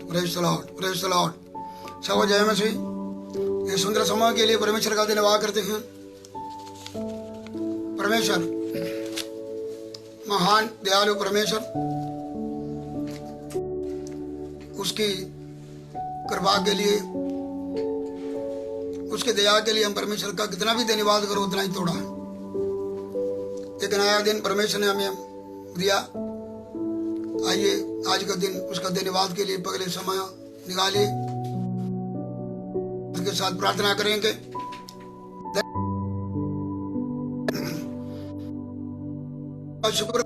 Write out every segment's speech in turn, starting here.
Praise the Lord, praise the Lord. सब जय मसीह। ये सुंदर समय के लिए परमेश्वर का धन्यवाद करते हैं। परमेश्वर महान दयालु परमेश्वर, उसकी कृपा के लिए, उसके दया के लिए हम परमेश्वर का कितना भी धन्यवाद करो उतना ही थोड़ा है। एक नया दिन परमेश्वर ने हमें दिया। आइए आज का दिन उसका धन्यवाद के लिए पगले समय निकालिए, उसके साथ प्रार्थना करेंगे। शुक्र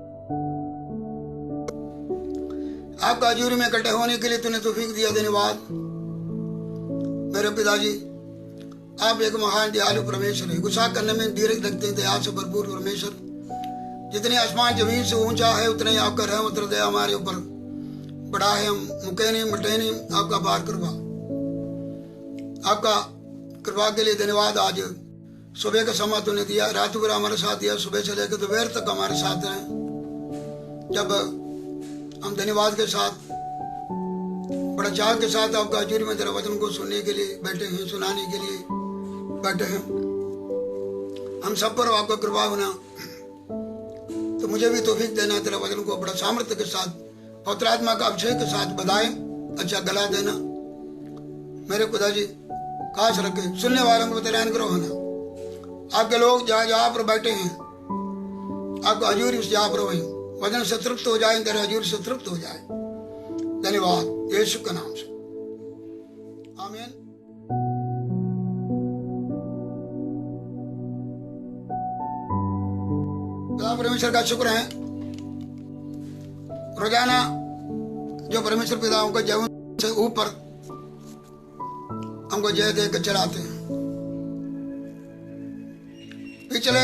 आपका हजूरी में इकट्ठे होने के लिए तूने तौफीक दिया, धन्यवाद। मेरे पिताजी, आप एक महान दयालु परमेश्वर है। गुस्सा करने में धीरज रखते हैं, दया से भरपूर परमेश्वर। जितने आसमान जमीन से ऊंचा है उतने ही आपका रहमत और दया हमारे ऊपर बड़ा है। हम मुके नहीं मटे नहीं, आपका बार कृपा, आपका कृपा के लिए धन्यवाद। आज सुबह का समय तूने दिया, रात भर हमारे साथ दिया, सुबह से लेकर दोपहर तक हमारे साथ रहे। जब हम धन्यवाद के साथ, बड़ा चाह के साथ आपका हजूरी में तेरा वचन को सुनने के लिए बैठे हैं, सुनाने के लिए बैठे हैं, हम सब पर आपका कृपा होना। तो मुझे भी तौफीक देना, तेरा वचन को बड़ा सामर्थ्य के साथ, पवित्र आत्मा का अभिषेक के साथ बधाए, अच्छा गला देना। मेरे खुदाजी खास रखे सुनने वालों को तेरा अनुग्रह होना। आपके लोग जहाँ जहाँ पर बैठे हैं, आपका हजूरी उस जहाँ पर हो, वचन से तृप्त हो जाए, तेरे हजूरी से तृप्त हो जाए। धन्यवाद यीशु के नाम से, आमीन। परमेश्वर का शुक्र है। रोजाना जो परमेश्वर पिताओं के जीवन से ऊपर हमको जय दे कर चलाते हैं। पिछले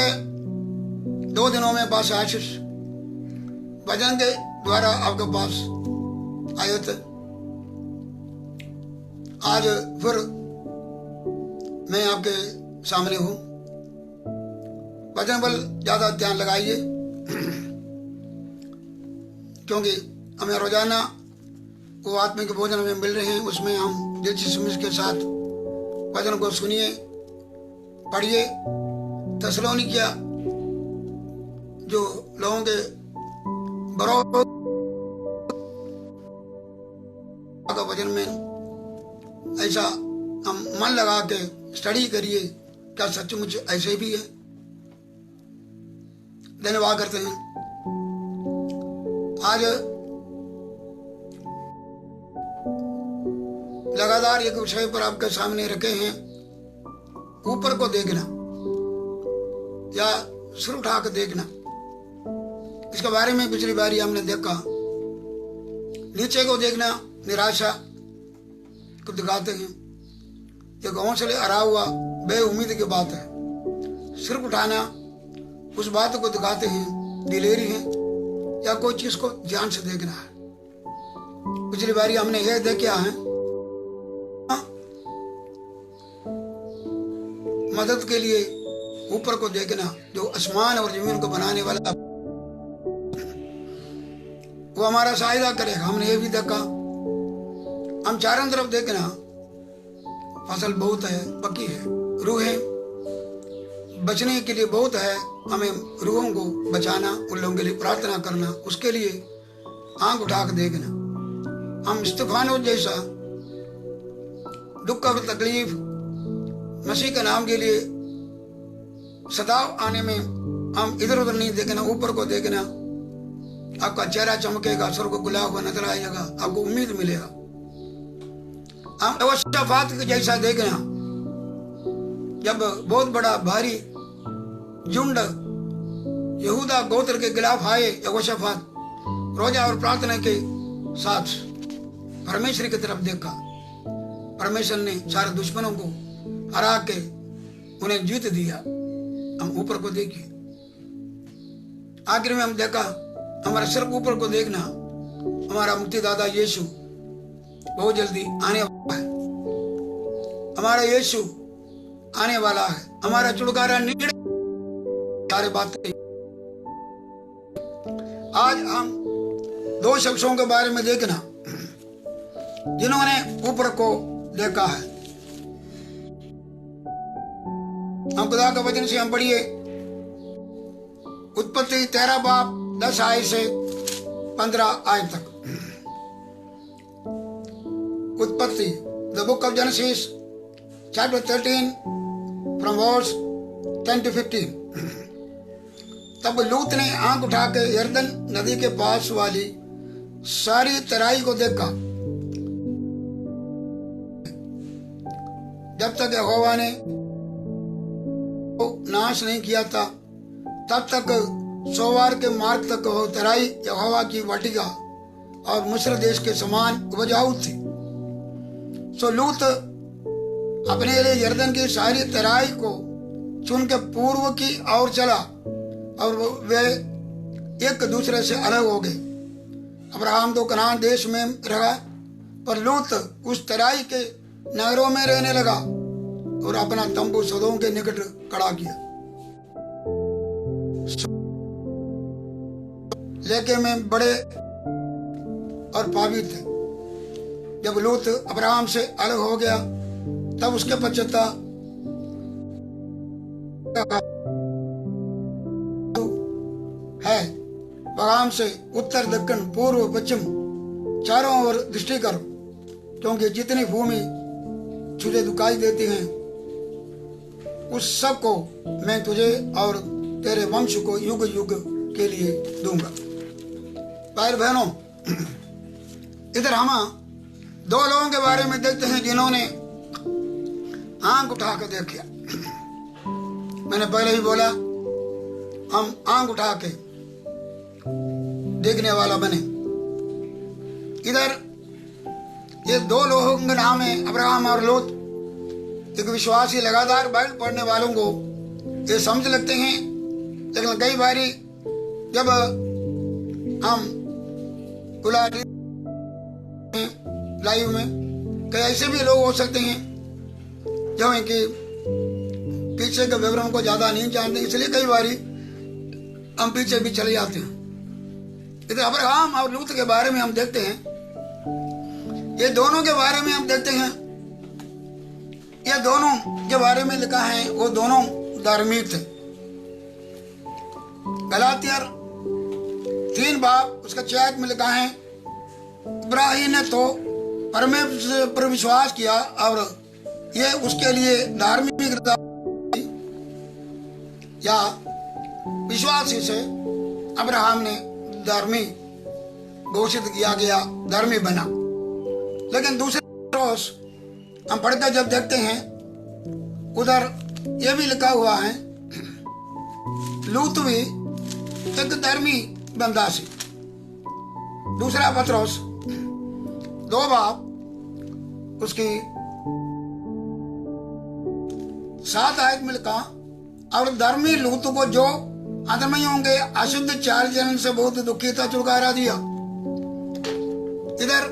2 दिनों में पास आशीष भजन के द्वारा आपके पास आए थे। आज फिर मैं आपके सामने हूं। भजन पर ज्यादा ध्यान लगाइए, क्योंकि हमें रोजाना वो आत्मिक भोजन हमें मिल रहे हैं, उसमें हम दिलचस्पी के साथ भजन को सुनिए, पढ़िए। थिस्सलुनीकिया जो लोगों के बरोबर का वचन में ऐसा हम मन लगा के स्टडी करिए, क्या सचमुच ऐसे भी है? धन्यवाद करते हैं। आज लगातार एक विषय पर आपके सामने रखे हैं, ऊपर को देखना या सिर उठा कर देखना। इसके बारे में पिछली बारी हमने देखा, नीचे को देखना निराशा को दिखाते हैं, एक हौसले हरा हुआ बेउम्मीद की बात है। सिर उठाना उस बात को दिखाते हैं, दिलेरी है या कोई चीज को ध्यान से देखना है। पिछली बारी हमने यह देखा है, मदद के लिए ऊपर को देखना, जो आसमान और जमीन को बनाने वाला वो हमारा सहायता करेगा। हमने ये भी देखा, हम चारों तरफ देखना, फसल बहुत है, पकी है, रूहें बचने के लिए बहुत है, हमें रूहों को बचाना, उन लोगों के लिए प्रार्थना करना, उसके लिए आंख उठाकर देखना। हम स्तिफानोस जैसा दुख और तकलीफ मसीह के नाम के लिए सताव आने में हम इधर उधर नहीं देखना, ऊपर को देखना। आपका चेहरा चमकेगा, स्वर्ग को गुलाब हुआ नजर आएगा, आपको उम्मीद मिलेगा। हम यहोशाफात जैसा देखना, जब बहुत बड़ा भारी झुंड यहूदा गोत्र के खिलाफ आए, यहोशाफात रोजा और प्रार्थना के साथ परमेश्वर की तरफ देखा। परमेश्वर ने सारे दुश्मनों को हरा के उन्हें जीत दिया। हम ऊपर को देखिए। आखिर में हम देखा, हमारा सिर्फ ऊपर को देखना, हमारा मुक्तिदाता यीशु बहुत जल्दी आने वाला है। हमारा यीशु आने वाला है, हमारा छुटकारा निकले। सारे बातें आज हम 2 शख्सों के बारे में देखना। जिन्होंने ऊपर को देखा है। हम खुदा के वचन से हम पढ़िए उत्पत्ति 13 बाब 10 आयत से 15 आयत तक। उत्पत्ति the book of Genesis chapter 13 from verse 10 to 15। तब लूत ने आंख उठा के यरदन नदी के पास वाली सारी तराई को देखा। जब तक यहोवा ने नाश नहीं किया था तब तक सोवार के मार्ग तक वो तराई यहोवा की वाटिका और मिस्र देश के समान उपजाऊ थी। सो लूत अपने लिए यरदन की सारी तराई को चुन के पूर्व की ओर चला और वे एक दूसरे से अलग हो गए। अब्राहम तो कनान देश में रहा, पर लूत उस तराई के नगरों में रहने लगा और अपना तंबू सदोम के निकट खड़ा किया। लेके में बड़े और पापी थे। जब लूत अब्राहम से अलग हो गया तब उसके पश्चात है अब्राहम से उत्तर दक्षिण पूर्व पश्चिम चारों ओर दृष्टि करो, क्योंकि जितनी भूमि तुझे दुखाई देती हैं उस सब को मैं तुझे और तेरे वंश को युग युग के लिए दूंगा। भाई बहनों, इधर हम दो लोगों के बारे में देखते हैं जिन्होंने आंख उठा कर देखा। मैंने पहले ही बोला हम आंख उठा के देखने वाला बने। इधर ये दो लोगों के नाम है अब्राहम और लूत। एक विश्वासी लगातार बाइबल पढ़ने वालों को ये समझ लगते हैं, लेकिन कई बारी जब हम लाइव में कई ऐसे भी लोग हो सकते हैं जो इनके पीछे के विवरण को ज्यादा नहीं जानते, इसलिए कई बारी हम पीछे भी चले जाते हैं। इधर अब्राहम और लूत के बारे में हम देखते हैं, ये दोनों के बारे में हम देखते हैं, ये दोनों के बारे में लिखा है वो दोनों धार्मिक थे। गलातियर 3 बाब उसका 6 में लिखा है इब्राहिम ने तो परमेश्वर पर विश्वास किया और ये उसके लिए धार्मिकता या विश्वास से अब्राहम ने धर्मी घोषित किया गया, धर्मी बना। लेकिन दूसरे रोज हम पढ़कर जब देखते हैं उधर ये भी लिखा हुआ है लूत भी एक धर्मी बंदा से। दूसरा पत्रोस 2 बाब उसकी 7 आयत में लिखा और धर्मी लूत को जो अधर्मियों के अशुद्ध चाल चलन से बहुत दुखी था छुटकारा दिया। इधर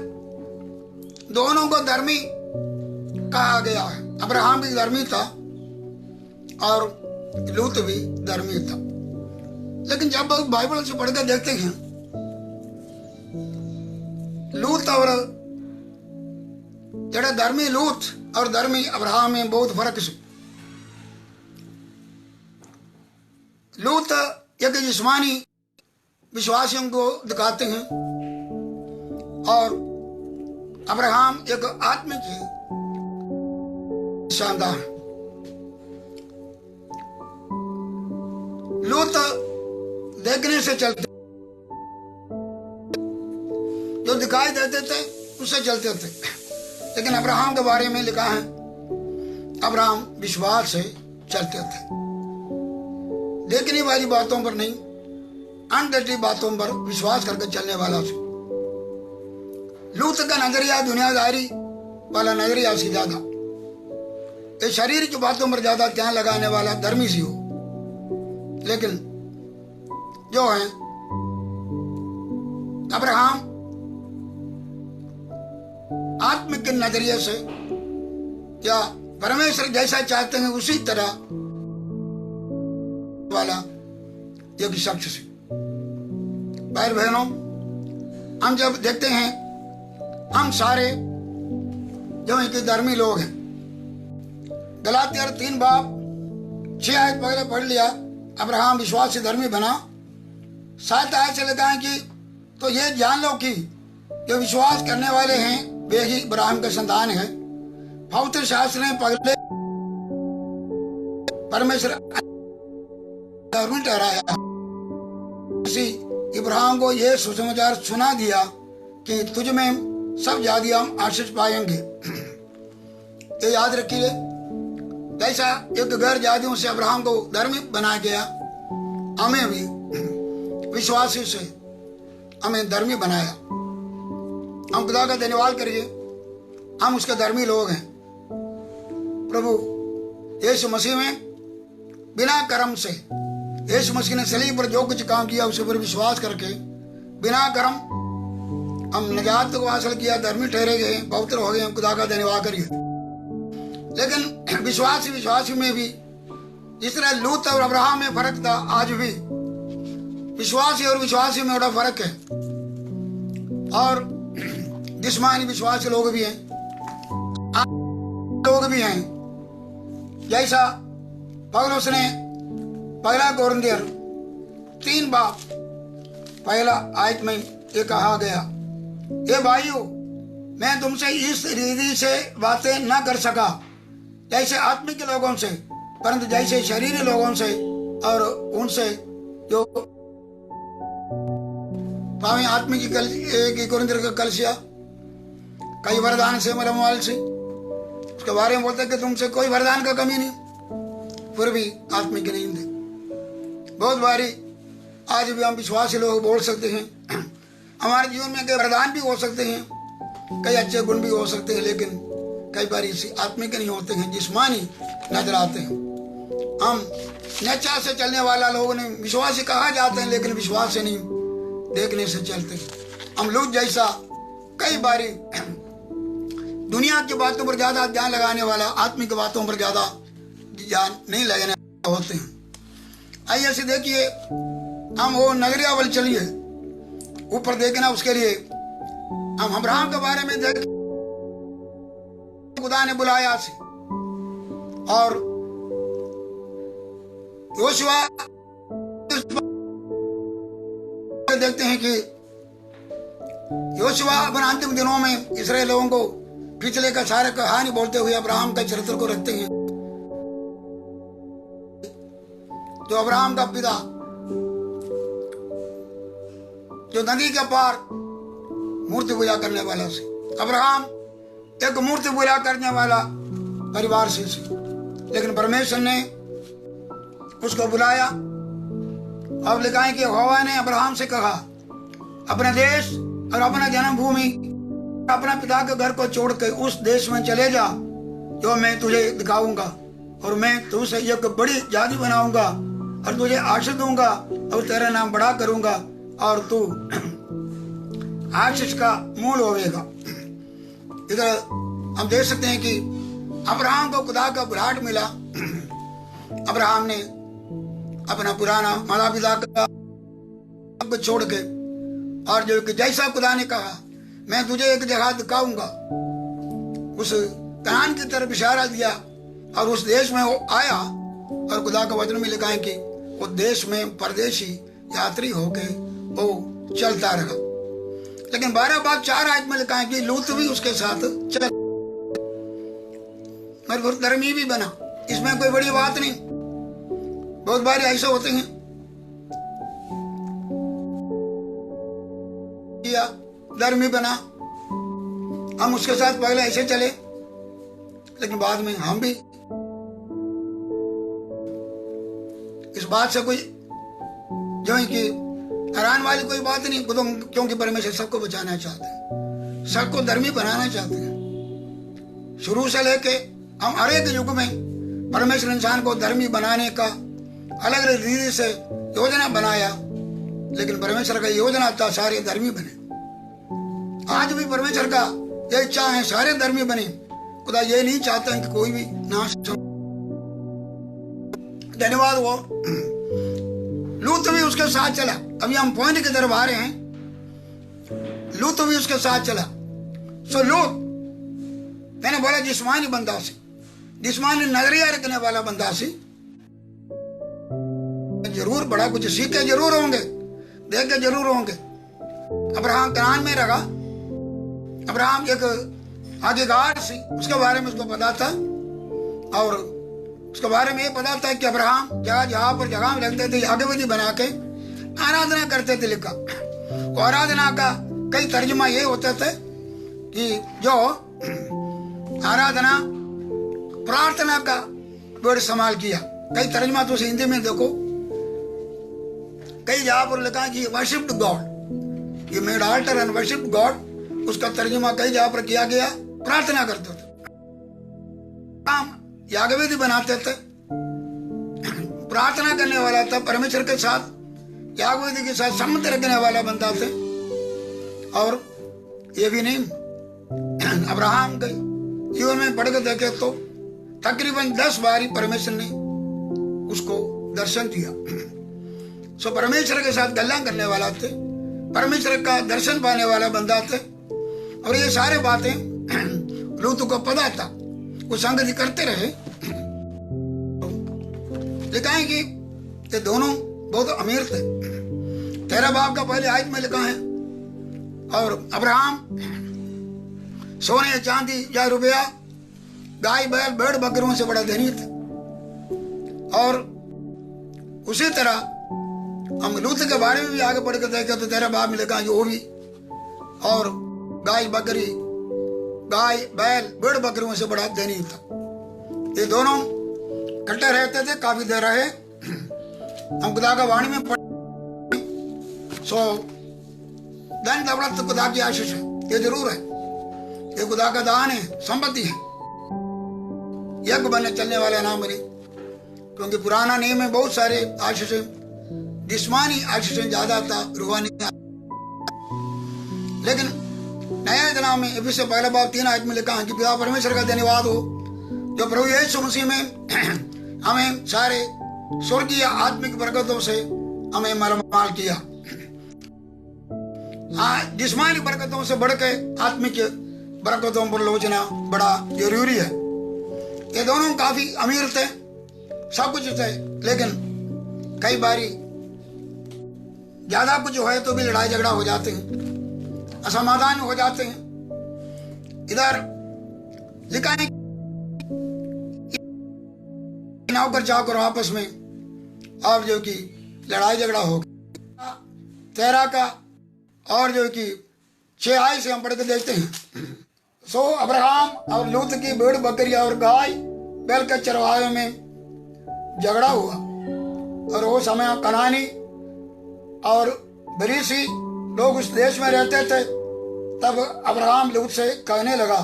दोनों को धर्मी कहा गया है। अब्राहम भी धर्मी था और लूत भी धर्मी था। लेकिन जब बाइबल से पढ़कर देखते हैं लूत और जड़ा धर्मी लूत और धर्मी अब्राहम में बहुत फर्क है। लूत एक जिस्मानी विश्वासियों को दिखाते हैं और अब्राहम एक आत्मिक शानदार। लूत देखने से चलते, जो दिखाई देते थे उससे चलते थे। लेकिन अब्राहम के बारे में लिखा है अब्राहम विश्वास से चलते थे, देखने वाली बातों पर नहीं, अनदेखी बातों पर विश्वास करके चलने वाला से। लूत का नजरिया दुनियादारी वाला नजरिया से ज्यादा ये शरीर की बातों पर ज्यादा ध्यान लगाने वाला धर्मी सी हो। लेकिन जो है अब्राहम आत्मिक नजरिए से या परमेश्वर जैसा चाहते हैं उसी तरह वाला एक शख्स से। भाई बहनों, हम जब देखते हैं हम सारे जो इनके धर्मी लोग हैं। गलातियर 3 बाब 6 पहले पढ़ लिया। अब्राहम विश्वास से धर्मी बना। 7 आयत से लिखा है कि तो ये जान लो कि जो विश्वास करने वाले हैं वे ही इब्राहिम का संतान है। पवित्र शास्त्र ने पहले परमेश्वर ठहराया, इब्राहिम को यह सुसमाचार सुना दिया कि तुझ में सब जातियां आशीष पाएंगे। ये याद रखिए, जैसा एक गैर जातियों से अब्राहम को धर्मी बनाया गया, हमें भी विश्वासी से हमें धर्मी बनाया। हम खुदा का धन्यवाद करिए, हम उसके धर्मी लोग हैं। प्रभु यीशु मसीह में बिना कर्म से, यीशु मसीह ने सलीब पर जो कुछ काम किया उस पर विश्वास करके बिना कर्म हम निजात को हासिल किया, धर्मी ठहरे गए, पवित्र हो गए। हम खुदा का धन्यवाद करिए। लेकिन विश्वासी में भी जिस तरह लूत और अब्राहम में फर्क था, आज भी विश्वासी और विश्वासी में बड़ा फर्क है। और जिस्मानी विश्वासी लोग भी हैं, लोग भी हैं। जैसा पौलुस ने 1 कोरिन्थियर 3 बाब 1 आयत में ये कहा गया, ये भाइयों मैं तुमसे इस रीति से बातें न कर सका जैसे आत्मिक लोगों से, परंतु जैसे शरीरी लोगों से और उनसे जो पावे आत्मिक की कोरिन्थियर का कलीसिया कई वरदान से मलमवाल से उसके बारे में बोलते कि तुमसे कोई वरदान का कमी नहीं, फिर भी आत्मिक नहीं थे। बहुत बारी आज भी हम विश्वासी लोग बोल सकते हैं, हमारे जीवन में कई वरदान भी हो सकते हैं, कई अच्छे गुण भी हो सकते हैं, लेकिन कई बार इसी आत्मिक नहीं होते हैं, जिस्मानी नजर आते हैं। हम नेचा से चलने वाला लोग नहीं, विश्वासी कहा जाते हैं लेकिन विश्वास से नहीं, देखने से चलते हैं। हम लोग जैसा कई बारी दुनिया की बातों पर ज्यादा ध्यान लगाने वाला, आत्मिक बातों पर ज्यादा ध्यान नहीं लगाने होते हैं। आइए से देखिए, हम वो नगरियावल चलिए ऊपर देखना, उसके लिए हम अब्राहम के बारे में देख, खुदा ने बुलाया से, और योशुआ देखते हैं कि योशुआ अपने अंतिम दिनों में इस्राएल लोगों को पिछले का सारा कहानी बोलते हुए अब्राहम का चरित्र को रखते हैं, जो अब्राहम का पिता, जो नदी के पार मूर्ति पूजा करने वाला से। अब्राहम एक मूर्ति पूजा करने वाला परिवार से, लेकिन परमेश्वर ने उसको बुलाया। अब लिखा है कि यहोवा ने अब्राहम से कहा, अपने देश और अपना जन्मभूमि, अपना पिता के घर को छोड़ के उस देश में चले जा जो मैं तुझे दिखाऊंगा, और मैं तुझसे एक बड़ी जाति बनाऊंगा और तुझे आशीष दूंगा और तेरा नाम बड़ा करूंगा और तू आशीष का मूल होवेगा। इधर हम देख सकते हैं कि अब्राहम को खुदा का बुलाहट मिला। अब्राहम ने अपना पुराना माता पिता का छोड़ के, और जो कि जैसा खुदा ने कहा मैं तुझे एक जगह दिखाऊंगा, उस कनान की तरफ इशारा दिया और उस देश में वो आया। और खुदा का वचन में लिखा है कि वो देश में परदेशी यात्री होके वो चलता रहा। लेकिन 12 बाब 4 आयत में लिखा है कि लूत भी उसके साथ चल, मगर धर्मी भी बना। इसमें कोई बड़ी बात नहीं। बहुत बार ऐसे होते हैं, धर्मी बना, हम उसके साथ पहले ऐसे चले, लेकिन बाद में हम भी इस बात से कोई जो है कि हैरान वाली कोई बात नहीं, क्योंकि परमेश्वर सबको बचाना चाहते हैं, सबको धर्मी बनाना चाहते हैं। शुरू से लेके हम हर एक युग में परमेश्वर इंसान को धर्मी बनाने का अलग अलग रीति से योजना बनाया, लेकिन परमेश्वर का योजना था सारे धर्मी बने। आज भी परमेश्वर का यह इच्छा है सारे धर्मी बने। खुदा ये नहीं चाहता कि कोई भी नाश। धन्यवाद। वो लूत भी उसके साथ चला। अभी हम पॉइंट की तरफ आ रहे हैं। लूत भी उसके साथ चला। सो लूत मैंने बोला जिस्मानी बंदा से, जिस्मानी नजरिया रखने वाला बंदा से जरूर बड़ा कुछ सीखे जरूर होंगे, देखे जरूर होंगे। अब्राहम कनान में रहा। अब्राहम एक आज्ञाकार सी, उसके बारे में उसको पता था, और उसके बारे में ये पता था कि अब्राहम जहाँ जहाँ पर जगह में रखते थे यागविधि बना के आराधना करते थे। लिखा वो आराधना का कई तर्जुमा ये होते थे कि जो आराधना प्रार्थना का वर्ड इस्तेमाल किया। कई तर्जुमा तो हिंदी में देखो, कई जगह पर लिखा कि वर्शिप्ड गॉड, ये made alter and worshipped God, उसका तर्जुमा कई जगह पर किया गया प्रार्थना करते थे। हम यागवेदी बनाते थे, प्रार्थना करने वाला था परमेश्वर के साथ, यागवेदी के साथ संबंध रखने वाला बंदा थे। और ये भी नहीं, अब्राहम के जीवन में पढ़ के देखे तो तकरीबन 10 बार ही परमेश्वर ने उसको दर्शन दिया। सो परमेश्वर के साथ गल्ला करने वाला थे, परमेश्वर का दर्शन पाने वाला बंदा थे। और ये सारे बातें लूत को पता था, वो संगति करते रहे। लिखा है कि ये दोनों बहुत अमीर थे। 13 बाब का पहले आयत में लिखा है, और अब्राहम सोने चांदी या रुपया गाय बैल भेड़ बकरियों से बड़ा धनी था। और उसी तरह हम लूत के बारे में भी आगे बढ़ कर देखें तो 13 बाब में लिखा है वो भी, और गाय बकरी गाय बैल भेड़ बकरियों से बड़ा धनी था। ये दोनों इकट्ठे रहते थे, काफी देर रहे। हम खुदा का वाणी में सो धन दौलत तो खुदा की आशीष है, ये जरूर है, ये खुदा का दान है, संपत्ति है। यज्ञ बनने चलने वाला नाम बने, क्योंकि पुराना नियम में बहुत सारे आशीषें, जिस्मानी आशीषें ज्यादा था, रूहानी। लेकिन नया नाम में इफिसियों पहला बाब 3 आयत में लिखा है कि पिता परमेश्वर का धन्यवाद हो जो प्रभु यीशु मसीह में हमें सारे स्वर्गीय आत्मिक बरकतों से हमें मालामाल किया। जिस्मानी बरकतों से बढ़ के आत्मिक बरकतों पर लोचना बड़ा जरूरी है। ये दोनों काफी अमीर थे, सब कुछ थे, लेकिन कई बारी ज्यादा कुछ है तो भी लड़ाई झगड़ा हो जाते हैं, असमाधान हो जाते हैं। इधर लिखा है नौकर चाकर आपस में और जो कि लड़ाई झगड़ा हो गया। 13 का और जो कि 6 आय से हम पढ़ के देखते हैं। सो अब्राहम और लूत की भेड़ बकरी और गाय बैल के चरवाहे में झगड़ा हुआ, और वो समय कनानी और बरीसी लोग उस देश में रहते थे। तब अब्राहम लूत से कहने लगा,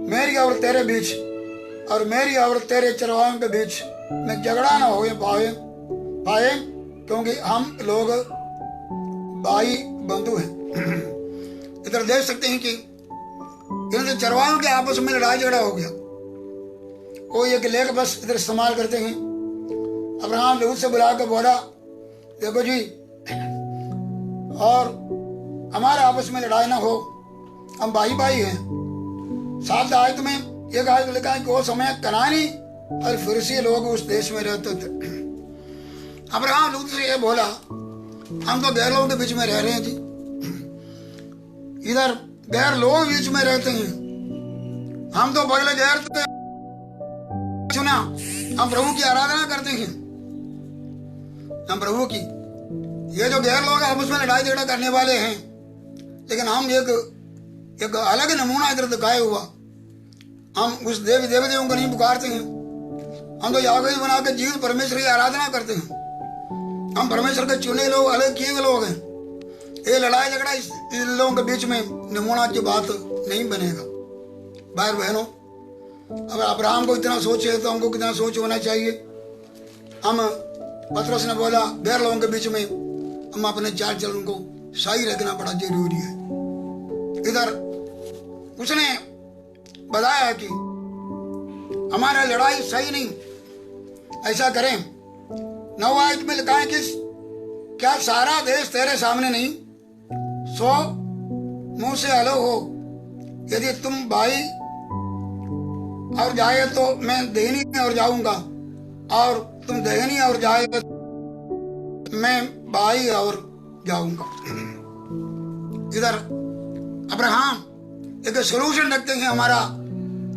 मेरी और तेरे बीच और मेरी और तेरे चरवाहों के बीच में झगड़ा ना हो पाए, क्योंकि हम लोग भाई बंधु हैं। इधर देख सकते हैं कि इन चरवाहों के आपस में लड़ाई झगड़ा हो गया। वो एक लेख बस इधर इस्तेमाल करते हैं। अब्राहम लूत से बुला कर बोला, देखो जी, और हमारे आपस में लड़ाई ना हो, हम भाई भाई हैं। 7 आयत में एक आयत लिखा है कि वो समय कनानी और फिरसी लोग उस देश में रहते थे। अब्राहम लूत से ये बोला, हम तो गैर लोगों के बीच में रह रहे हैं जी, इधर गैर लोग बीच में रहते हैं, हम तो पगले गैर चुना, हम प्रभु की आराधना करते हैं, हम प्रभु की। ये जो गैर लोग आपस में लड़ाई झगड़ा करने वाले हैं, लेकिन हम एक अलग नमूना इधर दिखाए हुआ, हम उस देवी देवताओं को नहीं पुकारते हैं, हम तो यागवेदी बना के जीवित परमेश्वर की आराधना करते हैं। हम परमेश्वर के चुने लोग, अलग किए हुए लोग हैं। ये लड़ाई झगड़ा इन लोगों के बीच में नमूना की बात नहीं बनेगा। भाई बहनों, अगर अब्राहम को इतना सोच है तो हमको कितना सोच होना चाहिए। हम पतरस ने बोला, गैर लोगों के बीच में हम अपने चाल चलन को सही रखना बड़ा जरूरी है। इधर उसने बताया कि हमारा लड़ाई सही नहीं, ऐसा करें। 9 आयत में लिखा है कि क्या सारा देश तेरे सामने नहीं, सो मुंह से अलग हो। यदि तुम भाई और जाए तो मैं देहनी और जाऊंगा, और तुम देहनी और जाए मैं बाई और जाऊंगा। इधर अब्राहम एक सोल्यूशन रखते हैं, हमारा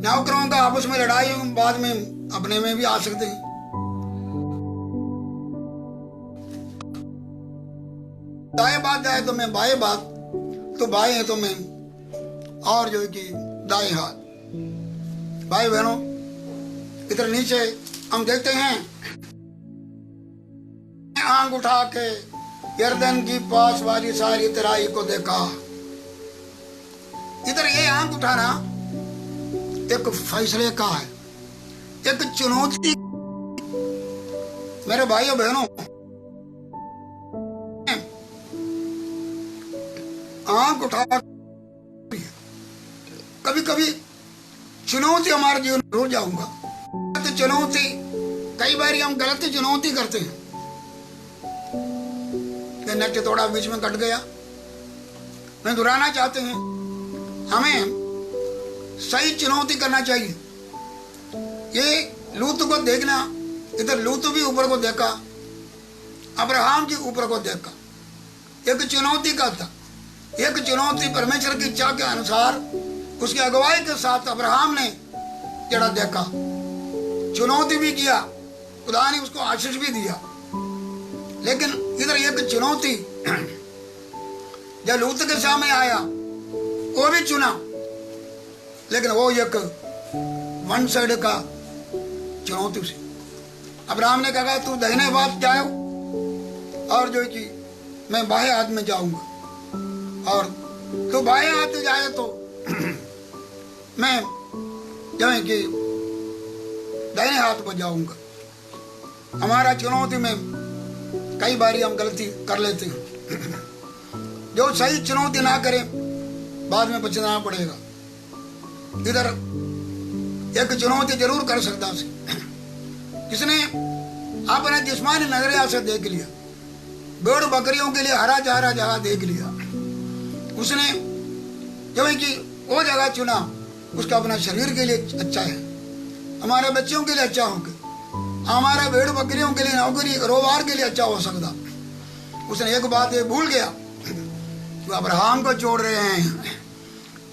नौकरों का आपस में लड़ाई बाद में अपने में भी आ सकते हैं। दाएं बात जाए तो मैं बाएं बात, तो बाएं है तो मैं, और जो कि दाएं हाथ। भाई बहनों, इधर नीचे हम देखते हैं, आंख उठा के यरदन की पास वाली सारी तराई को देखा। इधर ये आंख उठाना एक फैसले का है, एक चुनौती। मेरे भाइयों बहनों, आंख उठा, कभी कभी चुनौती हमारे जीवन में हो जाऊंगा। तो चुनौती, कई बार हम गलत चुनौती करते हैं। नेट थोड़ा बीच में कट गया, मैं दोहराना चाहते हैं, हमें सही चुनौती करना चाहिए। ये लूत को देखना, इधर लूत भी ऊपर को देखा, अब्राहम जी ऊपर को देखा, एक चुनौती का था। एक चुनौती परमेश्वर की इच्छा के अनुसार उसकी अगुवाई के साथ अब्राहम ने जड़ा देखा, चुनौती भी किया, खुदा ने उसको आशीष भी दिया। लेकिन इधर एक चुनौती जब लूत के सामने आया, वो भी चुना, लेकिन वो एक वन साइड का चुनौती से। अब्राहम ने कहा तू दाहिने हाथ जाओ, और जो कि मैं बाएं हाथ में जाऊंगा, और तू बाएं हाथ जाए तो मैं जो है कि दाहिने हाथ पर जाऊंगा। हमारा चुनौती में कई बारी हम गलती कर लेते हैं। जो सही चुनौती ना करें, बाद में पछताना पड़ेगा। इधर एक चुनौती जरूर कर सकता से, जिसने अपने जिस्मानी नजरिया से देख लिया, भेड़ बकरियों के लिए हरा चारा जगह देख लिया, उसने जो है कि वो जगह चुना, उसका अपना शरीर के लिए अच्छा है, हमारे बच्चों के लिए अच्छा होगा, हमारे भेड़ बकरियों के लिए, नौकरी कारोबार के लिए अच्छा हो सकता। उसने एक बात ये भूल गया, वो अब्राहम को छोड़ रहे हैं,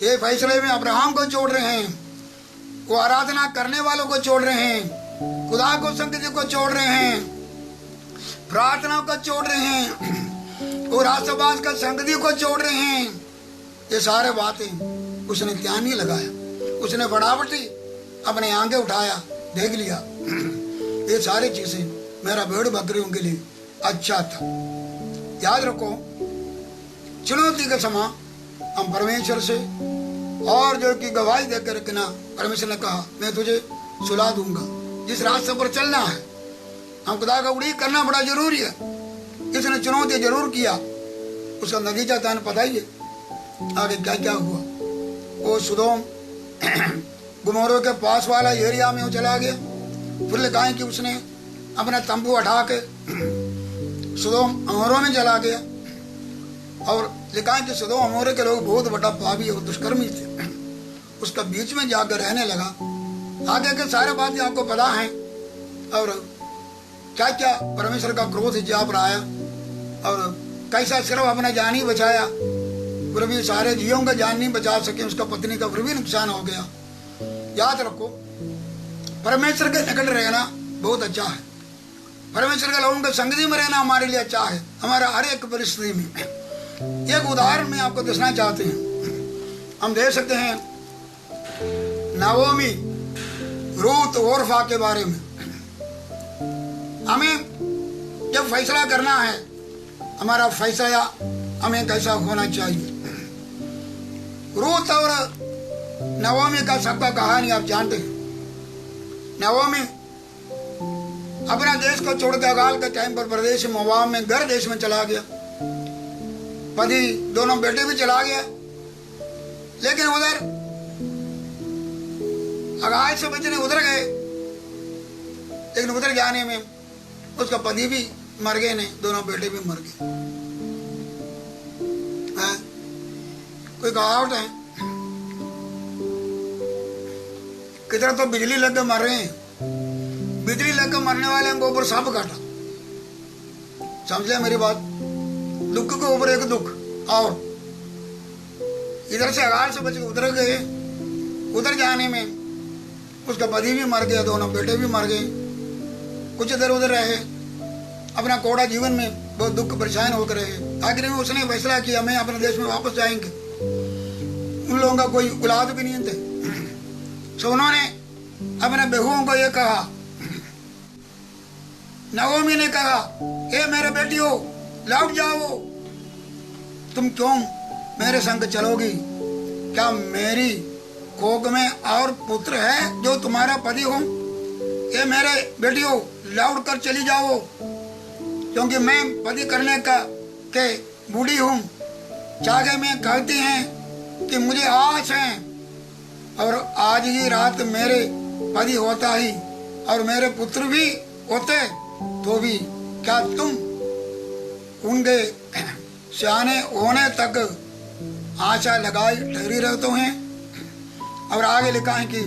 ये फैसले में अब्राहम को छोड़ रहे हैं, वो आराधना करने वालों को छोड़ रहे हैं, खुदा को संगति को छोड़ रहे हैं, प्रार्थना को छोड़ रहे हैं, और राष्ट्रवाद का संगति को छोड़ रहे हैं। ये सारे बातें उसने ध्यान नहीं लगाया, उसने फटाफटी अपने आंखें उठाया, देख लिया, ये सारी चीजें मेरा भेड़ बकरियों के लिए अच्छा था। याद रखो, चुनौती के समय हम परमेश्वर से और जो कि गवाही देकर रखना, परमेश्वर ने कहा मैं तुझे सुला दूंगा, जिस रास्ते पर चलना है। हम खुदा का उड़ीक करना बड़ा जरूरी है। इसने चुनौती जरूर किया, उसका नतीजा तो पता ही है आगे क्या क्या हुआ। वो सुदोम गुमोरों के पास वाला एरिया में वो चला गया। फिर लिखा है कि उसने अपना तंबू उठा के सुदोम अमोरों में चला गया, और लिखा है कि सुदोम अमोरे के लोग बहुत बड़ा पापी और दुष्कर्मी थे। उसका बीच में जाकर रहने लगा। आगे के सारे बातें आपको पता है, और क्या क्या परमेश्वर का क्रोध जा पर आया, और कैसा सिर्फ अपना जान ही बचाया, फिर भी सारे जीवों का जान नहीं बचा सके, उसका पत्नी का फिर भी नुकसान हो गया। याद रखो, परमेश्वर के निकट रहना बहुत अच्छा है, परमेश्वर के लोगों के संगति में रहना हमारे लिए अच्छा है, हमारा हर एक परिस्थिति में। एक उदाहरण में आपको दसना चाहते हैं। हम देख सकते हैं नाओमी, रूत, ओरफा के बारे में। हमें जब फैसला करना है, हमारा फैसला हमें कैसा होना चाहिए। रूत और नाओमी का सबका कहानी आप जानते हैं। नाओमी अपना देश को छोड़ के अकाल के टाइम पर प्रदेश मोआब में घर देश में चला गया। पति दोनों बेटे भी चला गया, लेकिन उधर अगाल से बचने उधर गए, लेकिन उधर जाने में उसका पति भी मर गए, नहीं दोनों बेटे भी मर गए। कोई कहावत है, किधर तो बिजली लग के मर रहे हैं, बिजली लग के मरने वाले के ऊपर सांप काटा। समझे मेरी बात? दुख के ऊपर एक दुख, और इधर से अगार से बच के उधर गए। उधर जाने में उसका पति भी मर गया, दोनों बेटे भी मर गए। कुछ इधर उधर रहे, अपना कोड़ा जीवन में बहुत दुख परेशान होकर रहे। आखिर में उसने फैसला किया मैं अपने देश में वापस जाएंगे। उन लोगों का कोई औलाद भी नहीं थे, तो उन्होंने अपने बहुओं को ये कहा, नवोमी ने कहा, ए मेरे बेटियों लौट जाओ, तुम क्यों मेरे संग चलोगी? क्या मेरी कोख में और पुत्र है जो तुम्हारा पति हो? ये मेरे बेटियों लौट कर चली जाओ, क्योंकि मैं पति करने का के बूढ़ी हूँ। चाहे में कहती हैं कि मुझे आस है, और आज ही रात मेरे पति होता ही और मेरे पुत्र भी होते तो भी क्या तुम उनके सियाने होने तक आशा लगाई ठहरी रहते हैं? और आगे लिखा है कि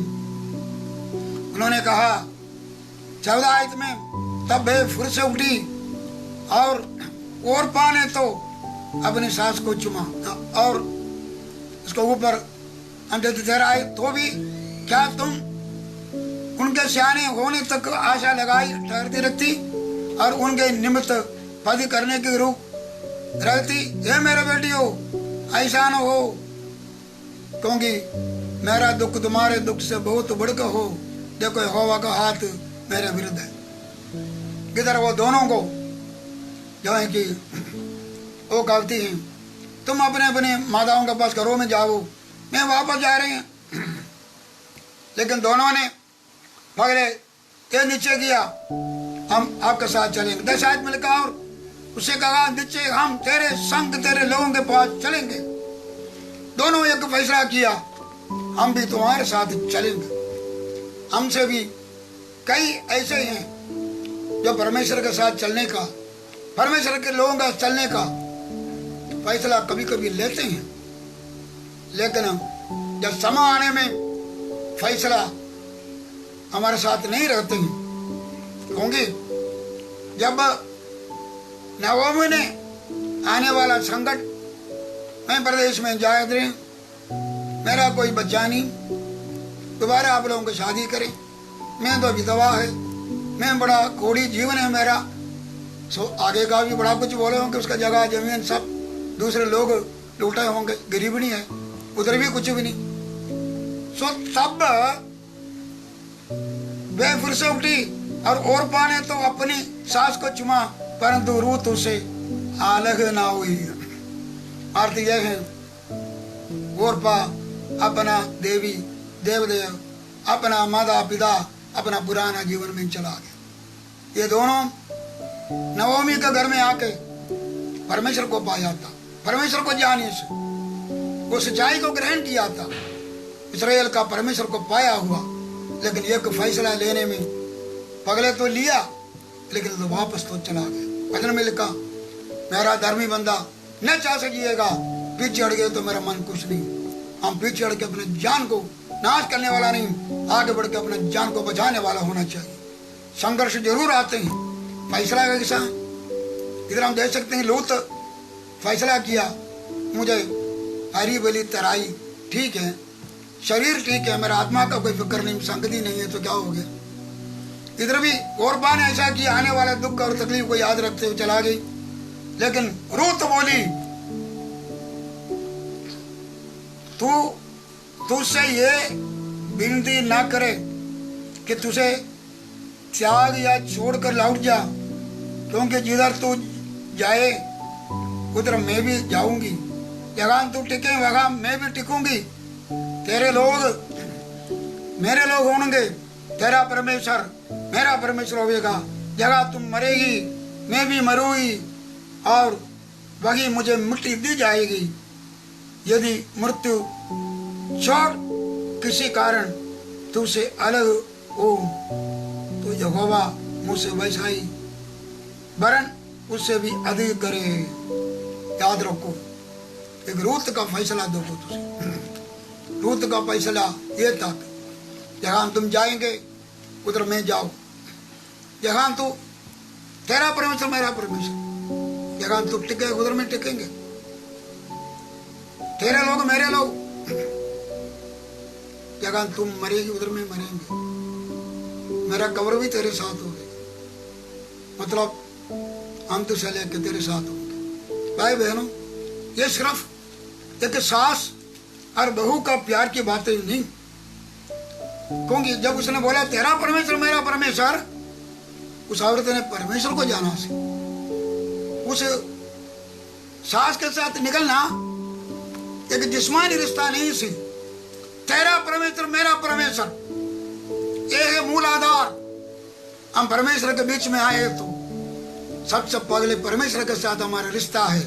उन्होंने कहा 14 आयत में, तब वे फिर से उठी और ओरपा ने तो अपनी सास को चुमा और उसके ऊपर आए, तो भी क्या तुम उनके सियाने होने तक आशा लगाई ठहरती रखती और उनके निमित्त पति करने की रूप रहती? ये मेरे बेटियों ऐसा न हो, क्योंकि मेरा दुख तुम्हारे दुख से बहुत बढ़कर हो। देखो यहोवा का हाथ मेरे विरुद्ध है। किधर वो दोनों को जो है कि वो कहती हैं, तुम अपने अपने माताओं के पास घरों में जाओ, मैं वापस जा रहे हैं। लेकिन दोनों ने पगड़े ये नीचे किया, हम आपके साथ चलेंगे। 10 आयत में लिखा, और उसे कहा नीचे हम तेरे संग तेरे लोगों के पास चलेंगे। दोनों एक फैसला किया, हम भी तुम्हारे साथ चलेंगे। हमसे भी कई ऐसे हैं जो परमेश्वर के साथ चलने का, परमेश्वर के लोगों का चलने का फैसला कभी कभी लेते हैं, लेकिन जब समय आने में फैसला हमारे साथ नहीं रहते हैं। क्योंकि जब नवोमी ने आने वाला संकट, मैं प्रदेश में जा रही, मेरा कोई बच्चा नहीं, दोबारा आप लोगों को शादी करें, मैं तो विधवा है, मैं बड़ा कोड़ी जीवन है मेरा, सो आगे का भी बड़ा कुछ बोले होंगे, उसका जगह जमीन सब दूसरे लोग लूटे होंगे, गरीब नहीं है, उधर भी कुछ भी नहीं। सो तब वे फिर से उठी और ओरपा ने तो अपनी सास को चुमा, परंतु रूत उसे अलग ना हुई। अर्थ यह है, ओरपा अपना देवी देवदेव, अपना माता पिता, अपना पुराना जीवन में चला गया। ये दोनों नवोमी के घर में आके परमेश्वर को पाया था, परमेश्वर को जाने से वो सच्चाई को ग्रहण किया था, इस्राएल का परमेश्वर को पाया हुआ। लेकिन एक फैसला लेने में पगले तो लिया, लेकिन तो वापस तो चला गया। भजन में लिखा, मेरा धर्मी बंदा न चाह सकिएगा, पीछे हट गए तो मेरा मन कुछ नहीं। हम पीछे हट के अपने जान को नाश करने वाला नहीं, आगे बढ़ के अपने जान को बचाने वाला होना चाहिए। संघर्ष जरूर आते हैं, फैसला कैसा है? इधर हम देख सकते हैं, लूत फैसला किया, मुझे हरी भली तराई ठीक है, शरीर ठीक है, मेरा आत्मा का कोई फिक्र नहीं, संगति नहीं है, तो क्या हो गया? इधर भी ओरपा ने ऐसा किया, आने वाला दुख और तकलीफ को याद रखते हुए चला गई। लेकिन रूत बोली, तुझसे ये विनती ना करे कि तुझे त्याग या छोड़कर लौट जा, क्योंकि जिधर तू जाए उधर मैं भी जाऊंगी, जगह तू टिके वहां मैं भी टिकूंगी। तेरे लोग मेरे लोग होंगे, तेरा परमेश्वर मेरा परमेश्वर होगा। जगह तुम मरेगी मैं भी मरूंगी, और वही मुझे मिट्टी दी जाएगी। यदि मृत्यु छोड़ किसी कारण तुझसे अलग हो, तो यहोवा मुझसे वैसा ही वरन उससे भी अधिक करे। याद रखो, एक रूत का फैसला देखो तुझे, रूत का फैसला ये था जहां तुम जाएंगे उधर मैं जाऊं, जहां तू तेरा परमेश्वर मेरा परमेश्वर, जहां तू टिके उधर में टिकेंगे, तेरे लोग मेरे लोग, जगह तुम मरेगी उधर में मरेंगे, मेरा कब्र भी तेरे साथ होगा, मतलब हम तो चले के तेरे साथ होंगे। भाई बहनों, ये सिर्फ एक सास और बहू का प्यार की बातें नहीं, क्योंकि जब उसने बोला तेरा परमेश्वर मेरा परमेश्वर, उस औरत ने परमेश्वर को जाना से, उस सास के साथ निकलना एक जिस्मानी रिश्ता नहीं सी, तेरा परमेश्वर मेरा परमेश्वर, ये है मूल आधार। हम परमेश्वर के बीच में आए तो सबसे पहले परमेश्वर के साथ हमारा रिश्ता है,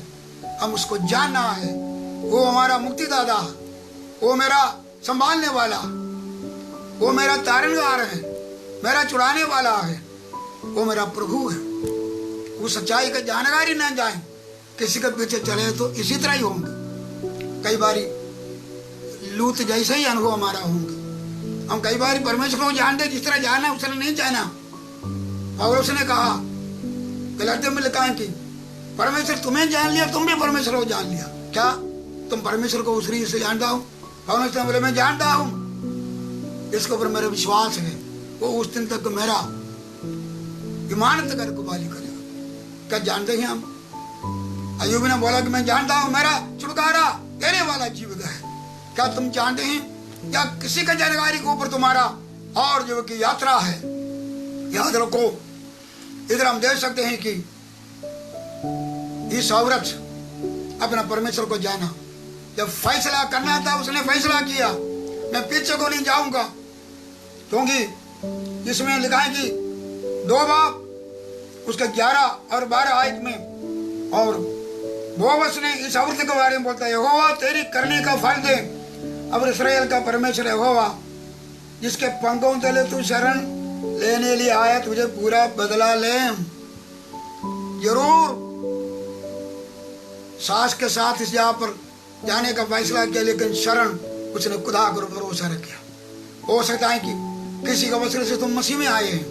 हम उसको जानना है, वो हमारा मुक्तिदाता है, वो मेरा संभालने वाला, वो मेरा तारणहार है, मेरा छुड़ाने वाला है, वो मेरा प्रभु है। वो सच्चाई का जानकारी न जाए, किसी के पीछे चले तो इसी तरह ही होंगे। कई बारी लूत जैसे ही अनुभव हमारा होंगे, हम कई बार परमेश्वर को जानते जिस तरह जाना उसने नहीं जाना। और उसने कहा गलातियों में लिखा है कि परमेश्वर तुम्हें जान लिया, तुम भी परमेश्वर को जान लिया। क्या तुम परमेश्वर को उस रीति से जानता हो? परमेश्वर बोले मैं जानता हूं, इसके ऊपर मेरा विश्वास है, वो उस दिन तक मेरा इमानत कर कबाली करेगा। क्या जानते हैं हम? अय्यूब ने बोला कि मैं जानता हूं मेरा छुटकारा देने वाला जीवित है। क्या तुम जानते हैं? क्या किसी का जानकारी के ऊपर तुम्हारा और जो की यात्रा है? याद रखो, इधर हम देख सकते हैं कि इस औरत अपना परमेश्वर को जाना, जब फैसला करना था उसने फैसला किया, मैं पीछे को नहीं जाऊंगा, क्योंकि इसमें लिखा है कि 2 बाप उसके 11 और 12 आयत में, और बोअज ने इस औरत के बारे में बोलता है, यहोवा तेरी करने का फल दे, अब इस्राएल का परमेश्वर यहोवा जिसके पंखों तले तू शरण लेने लिए आया, तुझे पूरा बदला ले। जरूर सास के साथ इस यहाँ पर जाने का फैसला किया, लेकिन शरण उसने खुदा पर भरोसा रखा। हो सकता है कि किसी का वसीले से तुम मसीह में आए हैं,